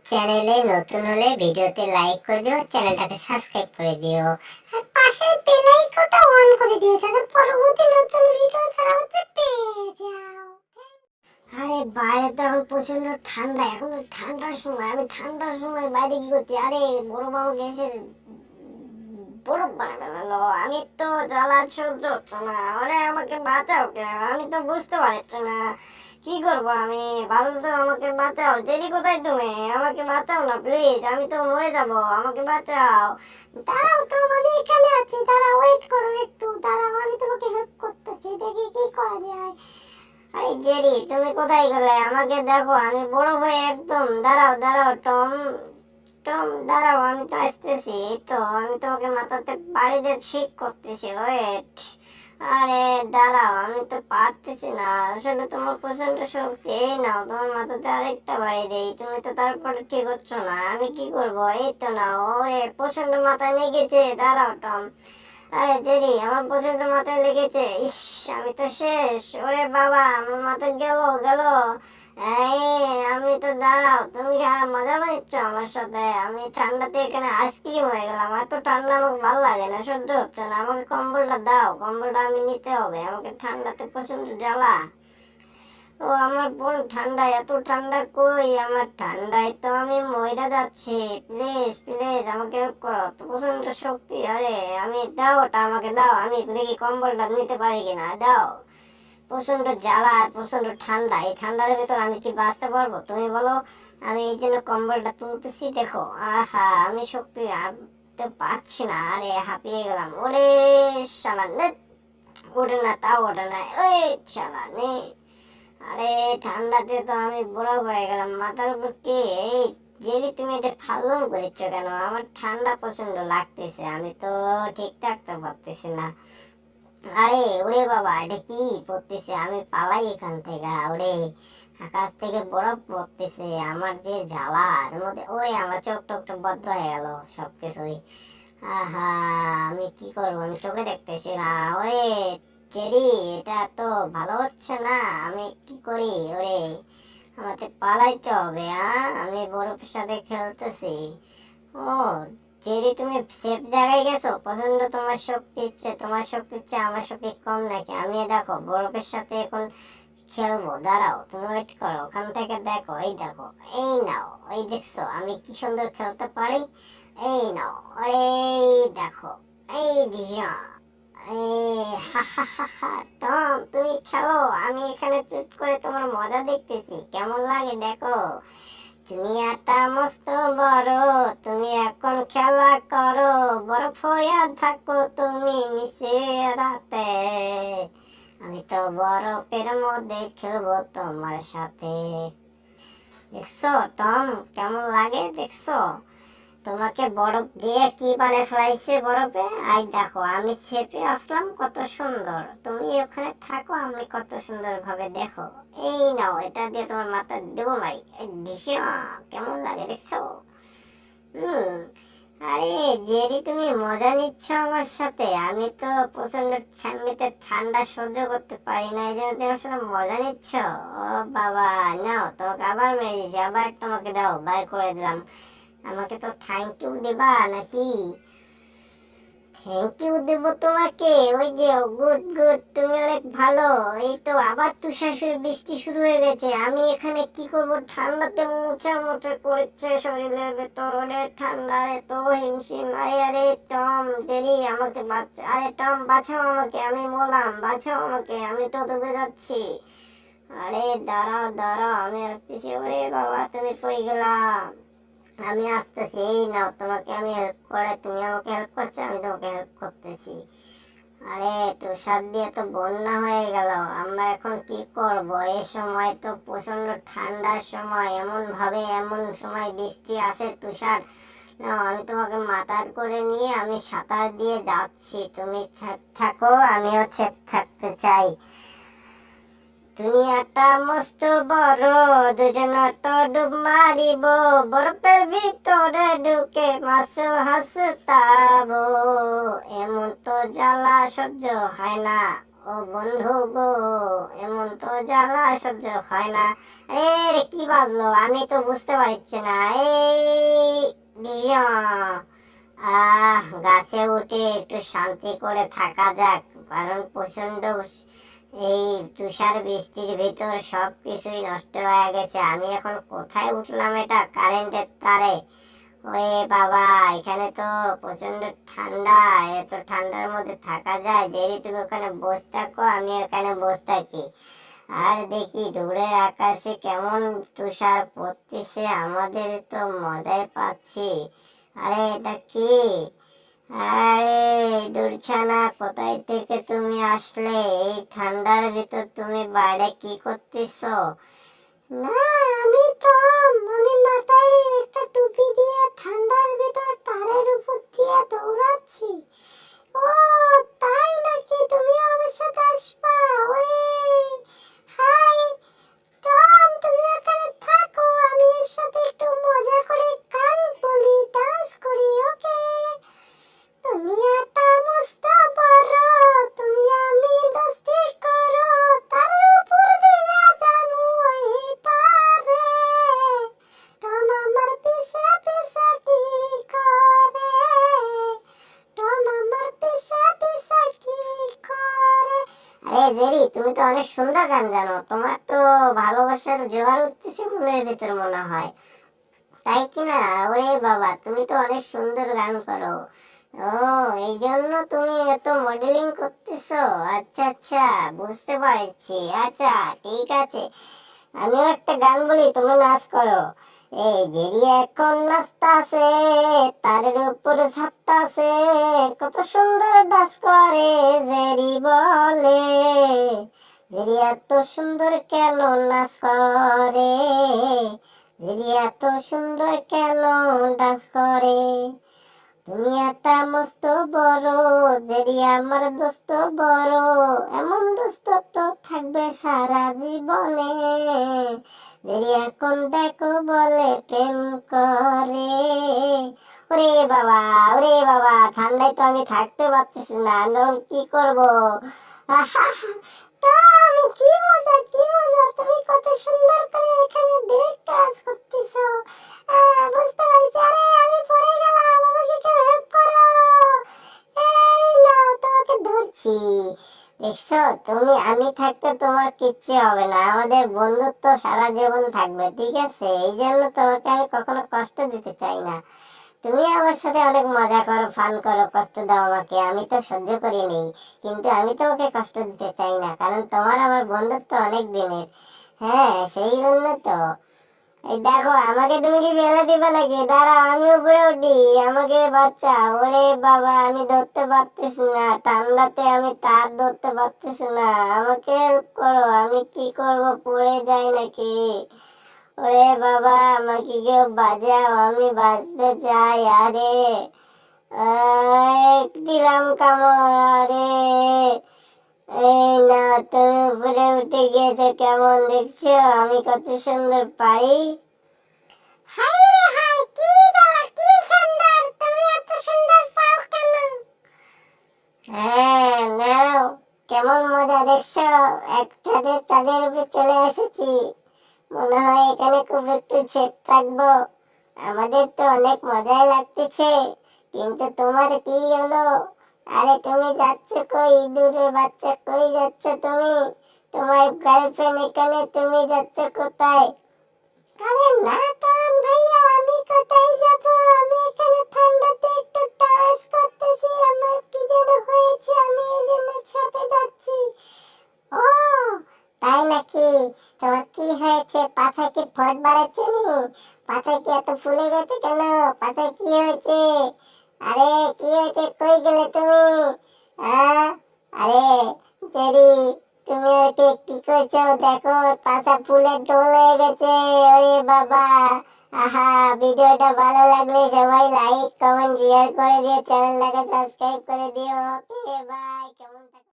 চ্যানেলে নতুন হলে ভিডিওতে লাইক করে দিও, চ্যানেলটাকে সাবস্ক্রাইব করে দিও আর পাশের বেল আইকনটা অন করে দিও যাতে পরবর্তী নতুন ভিডিও ছাড়া পেয়ে যাও। আরে বাইরে তো এখন প্রচন্ড ঠান্ডা, এখন তো ঠান্ডার সময়, আমি ঠান্ডার সময় বাইরে কি করছি? আরে বড় বাবু গ্যাসের বরফ বানালো, আমি তো জ্বালা সহ্য হচ্ছে না। আরে আমাকে বাঁচাও কে, আমি তো বুঝতে পারছি না কি করবো আমি। ভালো তো আমাকে বাঁচাও। জেরি কোথায় তুমি? আমাকে বাঁচাও না প্লিজ, আমি তো মরে যাব, আমাকে বাঁচাও। দাঁড়াও তো, আমি এখানে আছি, দাঁড়াও, ওয়েট করো একটু, দাঁড়াও, আমি তোমাকে হেল্প করতেছি, দেখি কি করা যায়। আরে জেরি তুমি কোথায় গেলে? আমাকে দেখো, আমি বড় হয়ে একদম। দাঁড়াও দাঁড়াও টম, টম দাঁড়াও, আমি তো আসতেছি। এই তো আমি তোমাকে মাথাতে বাড়ি দিয়ে ঠিক করতেছি, ওয়েট। আরে দাঁড়াও, আমি তো পারতেছি না, আসলে তোমার প্রচন্ড শক্তি। এই নাও, তোমার মাথাতে আরেকটা বাড়ি দেই, তুমি তো তারপরে ঠিক হচ্ছ না, আমি কি করবো? এই তো নাও। ওরে প্রচন্ড মাথায় লেগেছে, দাঁড়াও টম। আরে জেরি আমার প্রচন্ড মাথায় লেগেছে, ইস আমি তো শেষ। ওরে বাবা, আমার মাথায় গেল গেল। এই আমি তো, দাঁড়াও, তুমি মজা নিচ্ছ আমার সাথে? আমি ঠান্ডাতে এখানে আইসক্রিম হয়ে গেলাম, এত ঠান্ডা আমাকে ভালো লাগে না, সহ্য হচ্ছে না। আমাকে কম্বলটা দাও, কম্বলটা আমি নিতে হবে, আমাকে ঠান্ডাতে প্রচন্ড জ্বালা। ও আমার বোন, ঠান্ডা, এত ঠান্ডা কই আমার? ঠান্ডায় তো আমি মইরা যাচ্ছি, প্লিজ প্লিজ আমাকে হেল্প করো, তো প্রচন্ড শক্তি। আরে আমি, দাও ওটা আমাকে দাও, আমি দেখি কম্বলটা নিতে পারি কিনা, দাও। প্রচন্ড জ্বালা আর প্রচন্ড ঠান্ডা, এই ঠান্ডার ভিতর আমি কি বাঁচতে পারবো তুমি বলো? আমি এই জন্য কম্বলটা তুলতেছি, দেখো। আহা, আমি শক্তি আনতে পারছি না, আরে হাঁপিয়ে গেলাম। ওরে শালা নে, ওঠে না, তাও ওঠে না, ওই শালা নে। আরে ঠান্ডাতে তো আমি বুড়ো হয়ে গেলাম, মাথার উপর কে? এই জেরি তুমি এটা ফালতু করেছো কেন? আমার ঠান্ডা প্রচন্ড লাগতেছে, আমি তো ঠিক থাকতে পারতেছি না। আরে ওরে বাবা, এটা কি পড়তেছে? আমি পালাই এখান থেকে। ওরে আকাশ থেকে বরফ পড়তেছে, আমার যে জ্বালা এর মধ্যে। ওরে আমার চোখ টোক তো বদ্ধ হয়ে গেল সবকিছুই। আহা, আমি কি করবো? আমি চোখে দেখতেছি না। ওরে টেডি, এটা তো ভালো হচ্ছে না, আমি কি করি? ওরে আমাকে পালাইতে হবে। আমি বরফের সাথে খেলতেছি। ও জেরি, তুমি সেফ জায়গায় গেছো? পছন্দ। তোমার শক্তি ইচ্ছে, তোমার শক্তি ইচ্ছে আমার শক্তি কম নাকি? আমি দেখো বরফের সাথে এখন খেলবো, দাঁড়াও, তুমি ওয়েট করো, ওখান থেকে দেখো, এই দেখো, এই নাও, এই দেখছো আমি কি সুন্দর খেলতে পারি? এই নাও, এই দেখো, এই ডিজা, এই হা হা হা হা। টম তুমি খেলো, আমি এখানে চুট করে তোমার মজা দেখতেছি, কেমন লাগে দেখো। দুনিয়াটা মস্ত বড়, তুমি এখন খেলা করো, বরফ হইয়া থাকো তুমি নিচে রাতে, আমি তো বরফের মধ্যে খেলবো তোমার সাথে। দেখছো টম, কেমন লাগে দেখছো? তোমাকে বরফ দিয়ে কি বানিয়ে ফেলাইছে বরফে। আই দেখো, আমি চেপে আসলাম, কত সুন্দর। তুমি ওখানে থাকো, আমি কত সুন্দর ভাবে দেখো। এই নাও, এটা দিয়ে তোমার মাথা দেবো মারি। এই ডিসিয়া, কেমন লাগে দেখছো? হুম। আরে জেরি, তুমি মজা নিচ্ছ আমার সাথে? আমি তো প্রচন্ড ঠান্ডাতে ঠান্ডা সহ্য করতে পারি না, এই জন্য তোমার সাথে মজা নিচ্ছ। ও বাবা, নাও, তোমাকে আবার মেরে দিয়েছি, আবার তোমাকে দাও, বার করে দিলাম। আমাকে তো থ্যাংক ইউ দিবা নাকি? থ্যাংক ইউ দেবো তোমাকে? ওই যে গুড গুড, তুমি অনেক ভালো। এই তো আবার তুষার বৃষ্টি শুরু হয়ে গেছে, আমি এখানে কি করব? ঠান্ডাতে মোচা মোচা করছে শরীরের ভেতর, ওরে ঠান্ডা, এত হিমশিম। আরে টম, জেরি আমাকে বাঁচা, আরে টম বাঁচাও আমাকে, আমি মরলাম, বাঁচাও আমাকে, আমি তো ডুবে যাচ্ছি। আরে দাঁড়াও দাঁড়াও, আমি আসতেছি। ওরে বাবা, তুমি কই গেলা? আমি আসতেছি, এই নাও, তোমাকে আমি হেল্প করে, তুমি আমাকে হেল্প করছো, আমি তোমাকে হেল্প করতেছি। আরে তুষার দিয়ে তো বন্যা হয়ে গেল, আমরা এখন কি করব? এই সময় তো প্রচন্ড ঠান্ডার সময়, এমন ভাবে এমন সময় বৃষ্টি আসে, তুষার। নাও, আমি তোমাকে মাথার করে নিয়ে আমি সাঁতার দিয়ে যাচ্ছি, তুমি থাকো, আমিও সেফ থাকতে চাই। দুনিয়াটা মস্ত বড়, দুজন তো ডুব মারিব, বরফের ভিতরে ঢুকে মাছ হাসতাবো, এমন তো জ্বালা সহ্য হয় না। ও বন্ধু গো, এমন তো জ্বালা সহ্য হয় না। আরে কি বাজলো, আমি তো বুঝতে পারছি না। এই ডিয়া, গাছে উঠে একটু শান্তি করে থাকা যাক, কারণ প্রচন্ড এই তুষার বৃষ্টির ভিতর সব কিছুই নষ্ট হয়ে গেছে। আমি এখন কোথায় উঠলাম, এটা কারেন্টের তারে। ওরে বাবা, এখানে তো প্রচন্ড ঠান্ডা। এত ঠান্ডার মধ্যে থাকা যায়? দেরি, তুমি ওখানে বসে থাকো, আমি ওখানে বসে থাকি। আর দেখি দূরের আকাশে কেমন তুষার পড়তেছে, আমাদের তো মজাই পাচ্ছি। আরে এটা কি? আরে দুর্ছানা, কোথায় থেকে তুমি আসলে? এই ঠান্ডার ভিতর তুমি বাইরে কি করতেছো? না, আমি মাথায় একটা টুপি দিয়ে ঠান্ডার ভিতর তারের উপর দিয়ে দৌড়াচ্ছি। ও তাই নাকি? তুমি আমার সাথে আসবা? ওরে হাই টম, তুমি এখানে থাকো, আমি এর সাথে একটু মজা করে গান বলি, ডান্স করি, ওকে? দুনিয়াটা মস্ত বড়, তুমি আমি দোস্তি করো, তার উপর দিয়া জানু ওই পারে। টম আমার পিছে পিছে কি করে? টম আমার পিছে পিছে কি করে? আরে জেরি, তুমি তো অনেক সুন্দর গান জানো, তোমার তো ভালোবাসার জোয়ার উঠতেছে মনের ভিতর মনে হয়, তাই কি না? ওরে বাবা, তুমি তো অনেক সুন্দর গান করো। ও, এই জন্য তুমি এত মডেলিং করতেছো? আচ্ছা আচ্ছা, বুঝতে পারছি। আচ্ছা ঠিক আছে, আমিও একটা গান বলি, তুমি নাচ করো। এই জেরি এখন নাচতাছে, তারের উপরে ছাপতাছে, কত সুন্দর ডান্স করে জেরি বলে। জেরি এত সুন্দর কেন নাচ করে? জেরি এত সুন্দর কেন ডান্স করে? দুনিয়াটা মস্ত বড়, জেরি আমার দোস্ত বড়, এমন দোস্ত তো থাকবে সারা জীবনে। জেরি এখন দেখো বলে প্রেম করে। ওরে বাবা, ওরে বাবা, ঠান্ডায় তো আমি থাকতে পারতেছি না, আমি এখন কি করবো? টম, কি মজা, কি মজা, তুমি কত সুন্দর করে এখানে ব্রেক ডান্স করতেছো। বুঝতে পারছি। আরে আমি পড়ে গেলাম, আমাকে কেউ হেল্প করো। এই নাও, তোমাকে ধরছি। দেখছো, তুমি আমি থাকতে তোমার কিচ্ছু হবে না, আমাদের বন্ধুত্ব সারা জীবন থাকবে, ঠিক আছে? এই জন্য তোমাকে আমি কখনো কষ্ট দিতে চাই না। তুমি আমার সাথে অনেক মজা করো, ফান করো, কষ্ট দাও আমাকে, আমি তো সহ্য করি নেই, কিন্তু আমি তোমাকে কষ্ট দিতে চাই না, কারণ তোমার আমার বন্ধুত্ব অনেক দিনের। হ্যাঁ, সেই জন্য তো। এই দেখো, আমাকে তুমি কি ফেলে দিবে নাকি? দাঁড়াও, আমি উপরে উঠি, আমাকে বাঁচাও। ওরে বাবা, আমি ধরতে পারতেছি না, ঠান্ডাতে আমি তার ধরতে পারতেছি না, আমাকে হেল্প করো, আমি কি করব, পড়ে যাই নাকি? ওরে বাবা, আমাকে কেউ বাঁচাও, আমি বাঁচতে চাই। আরে দিলাম কামড় রে। এই না, তুমি উপরে উঠে গিয়েছো, কেমন দেখছো আমি কত সুন্দর পারি? হাই রে হাই, কি দাঁড়া, কি সুন্দর, তুমি এত সুন্দর পাও কেন? হ্যাঁ নাও, কেমন মজা দেখছো, একসাথে চাঁদের উপরে চলে এসেছি। মনে হয় এখানে খুব একটু ছেপ থাকবো, আমাদের তো অনেক মজাই লাগতেছে। কিন্তু তোমার কি হলো? আরে তুমি যাচ্ছ কই, দূরের বাচ্চা, কই যাচ্ছ তুমি? তোমার গার্লফ্রেন্ড এখানে, তুমি যাচ্ছ কোথায়? আরে না টম ভাইয়া, আমি কোথায় যাব? আমি এখানে ঠান্ডাতে একটু টাচ করতেছি, আমার কি যেন হয়েছে, আমি এই জন্য চেপে যাচ্ছি। ও তাই নাকি? তোমার কি হয়েছে? পাছায় কি ফট বাড়াচ্ছে নি? পাছায় কি এত ফুলে গেছে কেন? পাছায় কি হয়েছে? আরে কি হয়েছে, কই গেলে তুমি? হ্যাঁ, আরে জেরি, তুমি ওকে কি করছো? দেখো, পাছা ফুলে ঢোল হয়ে গেছে। ওরে বাবা, আহা, ভিডিওটা ভালো লাগলে সবাই লাইক কমেন্ট শেয়ার করে দিও, চ্যানেলটাকে সাবস্ক্রাইব করে দিও। ওকে বাই, কেমন থাকো?